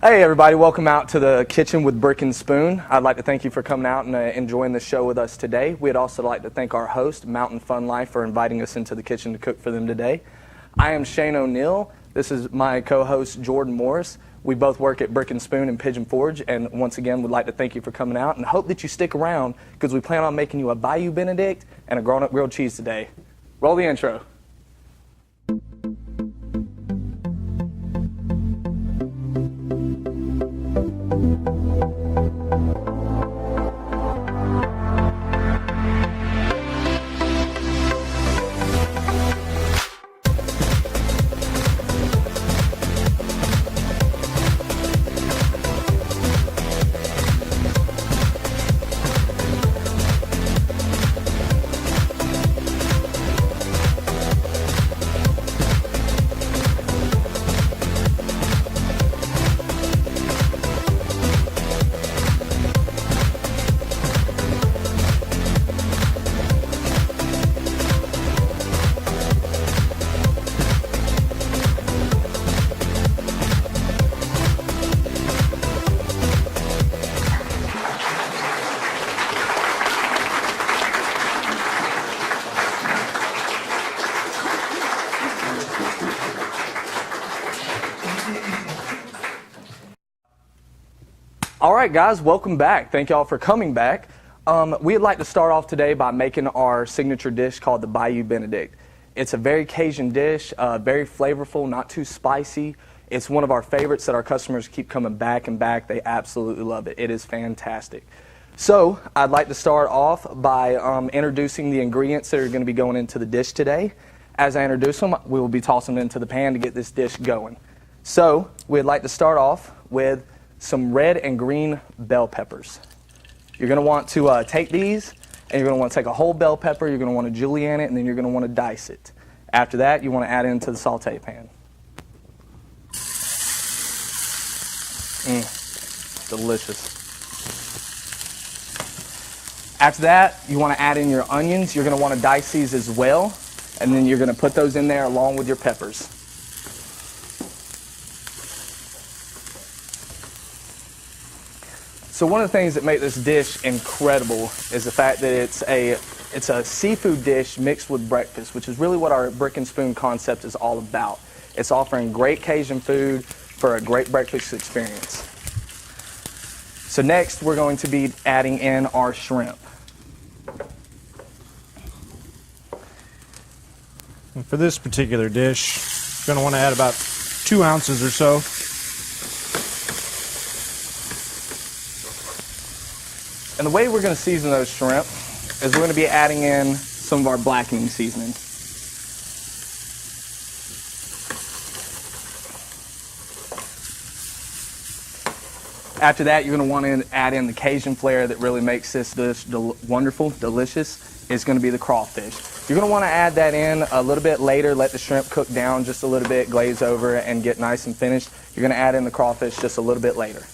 Hey everybody, welcome out to the kitchen with Brick and Spoon. I'd like to thank you for coming out and enjoying the show with us today. We'd also like to thank our host, Mountain Fun Life, for inviting us into the kitchen to cook for them today. I am Shane O'Neill. This is my co-host, Jordan Morris. We both work at Brick and Spoon in Pigeon Forge, and once again, we'd like to thank you for coming out and hope that you stick around because we plan on making you a Bayou Benedict and a grown-up grilled cheese today. Roll the intro. All right, guys, welcome back. Thank y'all for coming back. We'd like to start off today by making our signature dish called the Bayou Benedict. It's a very Cajun dish, very flavorful, not too spicy. It's one of our favorites that our customers keep coming back and back. They absolutely love it. It is fantastic. So I'd like to start off by introducing the ingredients that are going to be going into the dish today. As I introduce them, we will be tossing them into the pan to get this dish going. So we'd like to start off with some red and green bell peppers. You're going to want to take these, and you're going to want to take a whole bell pepper, you're going to want to julienne it, and then you're going to want to dice it. After that, you want to add it into the saute pan. Delicious. After that, you want to add in your onions. You're going to want to dice these as well, and then you're going to put those in there along with your peppers. So one of the things that make this dish incredible is the fact that it's a seafood dish mixed with breakfast, which is really what our Brick and Spoon concept is all about. It's offering great Cajun food for a great breakfast experience. So next, we're going to be adding in our shrimp. And for this particular dish, you're going to want to add about 2 ounces or so. And the way we're going to season those shrimp is we're going to be adding in some of our blackening seasoning. After that, you're going to want to add in the Cajun flair that really makes this dish wonderful, delicious. It's going to be the crawfish. You're going to want to add that in a little bit later, let the shrimp cook down just a little bit, glaze over, and get nice and finished. You're going to add in the crawfish just a little bit later.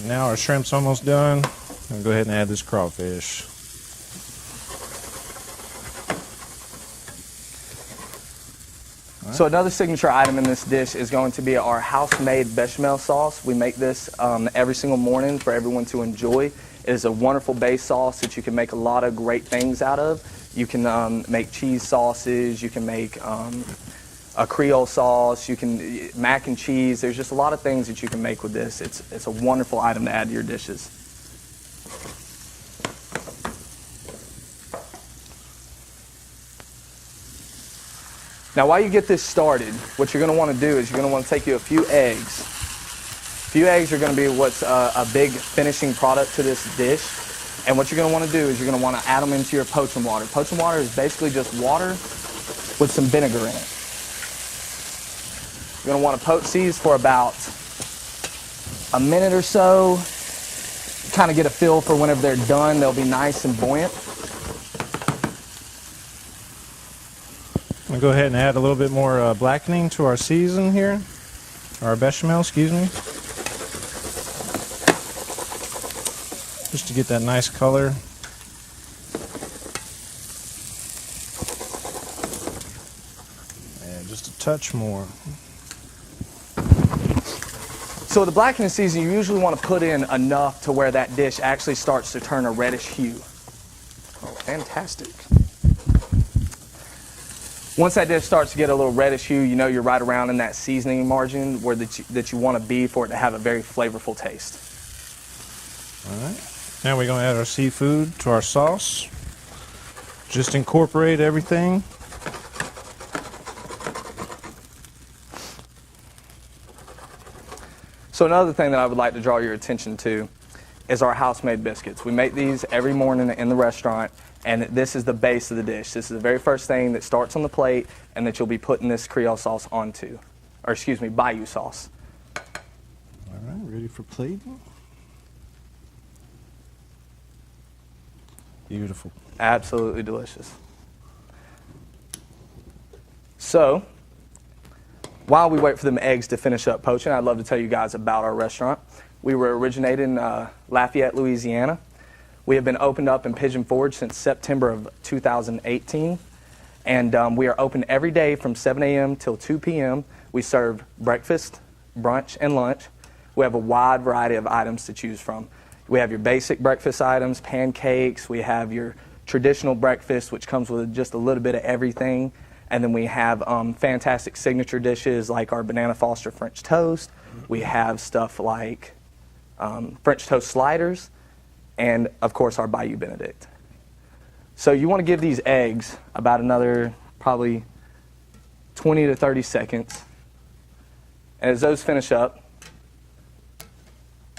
Now our shrimp's almost done. I'll go ahead and add this crawfish. So another signature item in this dish is going to be our house-made bechamel sauce. We make this every single morning for everyone to enjoy. It is a wonderful base sauce that you can make a lot of great things out of. You can make cheese sauces, you can make a Creole sauce, you can mac and cheese. There's just a lot of things that you can make with this. It's a wonderful item to add to your dishes. Now while you get this started, what you're going to want to do is you're going to want to take you a few eggs. A few eggs are going to be what's a big finishing product to this dish. And what you're going to want to do is you're going to want to add them into your poaching water. Poaching water is basically just water with some vinegar in it. You're going to want to poach these for about a minute or so. Kind of get a feel for whenever they're done, they'll be nice and buoyant. I'm going to go ahead and add a little bit more blackening to our season here. Our bechamel, excuse me. Just to get that nice color. And just a touch more. So the blackening season, you usually want to put in enough to where that dish actually starts to turn a reddish hue. Oh, fantastic. Once that dish starts to get a little reddish hue, you know you're right around in that seasoning margin where that you want to be for it to have a very flavorful taste. All right. Now we're going to add our seafood to our sauce. Just incorporate everything. So another thing that I would like to draw your attention to is our house-made biscuits. We make these every morning in the restaurant, and this is the base of the dish. This is the very first thing that starts on the plate and that you'll be putting this Creole sauce onto, or excuse me, Bayou sauce. All right, ready for plating? Beautiful. Absolutely delicious. So, while we wait for them eggs to finish up poaching, I'd love to tell you guys about our restaurant. We were originated in Lafayette, Louisiana. We have been opened up in Pigeon Forge since September of 2018. And we are open every day from 7 a.m. till 2 p.m. We serve breakfast, brunch, and lunch. We have a wide variety of items to choose from. We have your basic breakfast items, pancakes. We have your traditional breakfast, which comes with just a little bit of everything. And then we have fantastic signature dishes like our Banana Foster French toast. We have stuff like French toast sliders. And, of course, our Bayou Benedict. So you want to give these eggs about another probably 20 to 30 seconds. And as those finish up,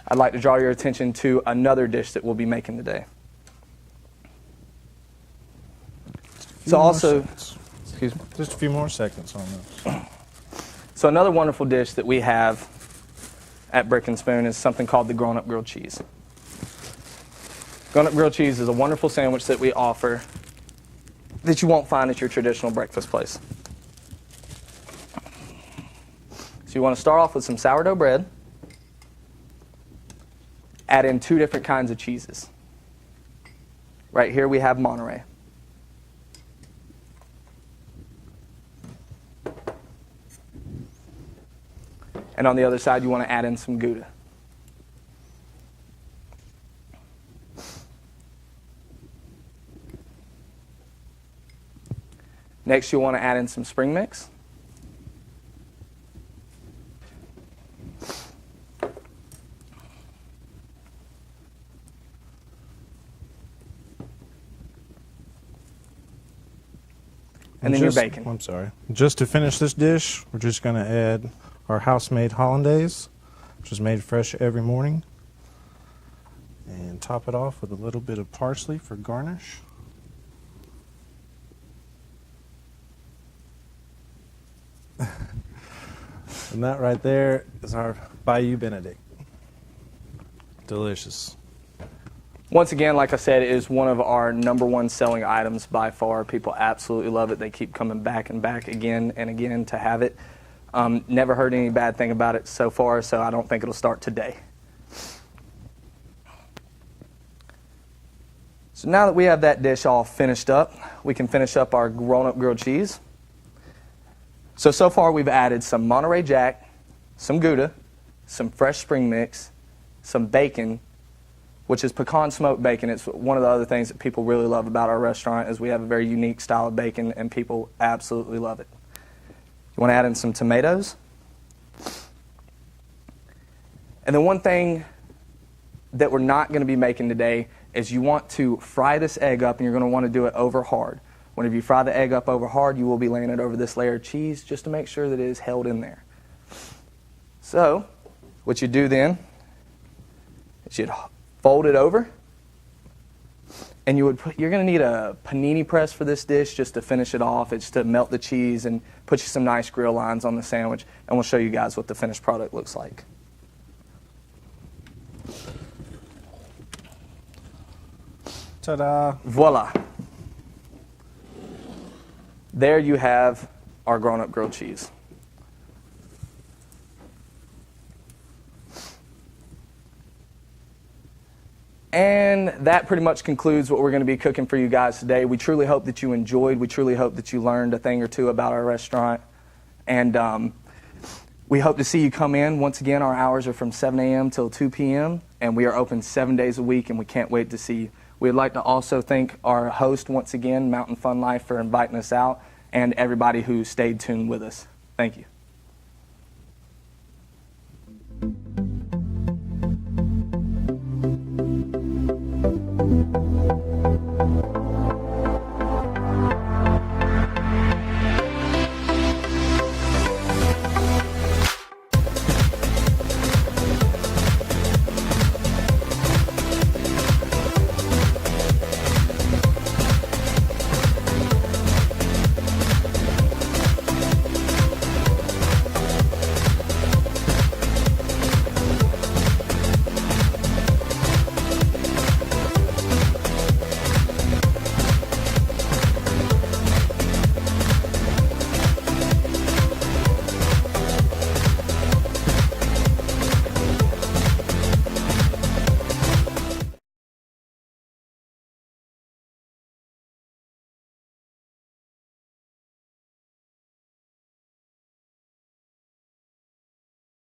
I'd like to draw your attention to another dish that we'll be making today. So also, excuse me. Just a few more seconds on this. So another wonderful dish that we have at Brick and Spoon is something called the grown-up grilled cheese. Grown-up grilled cheese is a wonderful sandwich that we offer that you won't find at your traditional breakfast place. So you want to start off with some sourdough bread. Add in 2 different kinds of cheeses. Right here we have Monterey. And on the other side you want to add in some Gouda. Next, you'll want to add in some spring mix. And then your bacon. I'm sorry. Just to finish this dish, we're just going to add our house-made hollandaise, which is made fresh every morning. And top it off with a little bit of parsley for garnish. And that right there is our Bayou Benedict. Delicious. Once again, like I said, it is one of our #1 selling items by far. People absolutely love it. They keep coming back and back again and again to have it. Never heard any bad thing about it so far, so I don't think it'll start today. So now that we have that dish all finished up, we can finish up our grown-up grilled cheese. So far we've added some Monterey Jack, some Gouda, some fresh spring mix, some bacon, which is pecan smoked bacon. It's one of the other things that people really love about our restaurant is we have a very unique style of bacon and people absolutely love it. You want to add in some tomatoes. And then one thing that we're not going to be making today is you want to fry this egg up and you're going to want to do it over hard. Whenever you fry the egg up over hard, you will be laying it over this layer of cheese just to make sure that it is held in there. So, what you do then is you'd fold it over, and you're going to need a panini press for this dish just to finish it off. It's to melt the cheese and put you some nice grill lines on the sandwich, and we'll show you guys what the finished product looks like. Ta-da! Voila. There you have our grown-up grilled cheese. And that pretty much concludes what we're going to be cooking for you guys today. We truly hope that you enjoyed. We truly hope that you learned a thing or two about our restaurant. And We hope to see you come in. Once again, our hours are from 7 a.m. till 2 p.m., and we are open 7 days a week, and we can't wait to see you. We'd like to also thank our host once again, Mountain Fun Life, for inviting us out, and everybody who stayed tuned with us. Thank you.